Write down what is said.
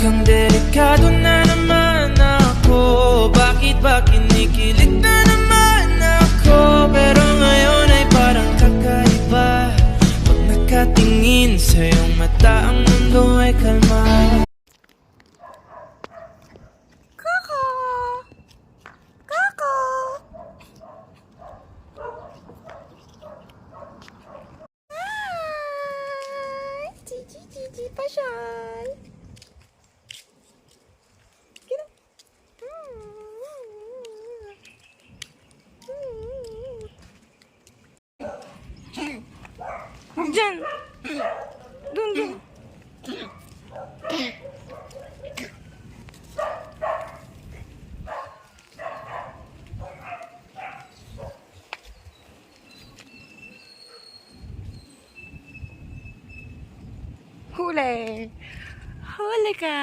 Mukhang delikado na naman ako. Bakit ba kinikilig na naman ako? Pero ngayon ay parang kakaiba. Pag nakatingin sa iyong mata, ang mundo ay kalma. Coco! Coco! Hi! Gigi pa siya. Diyan! Dun! Huli! Huli ka!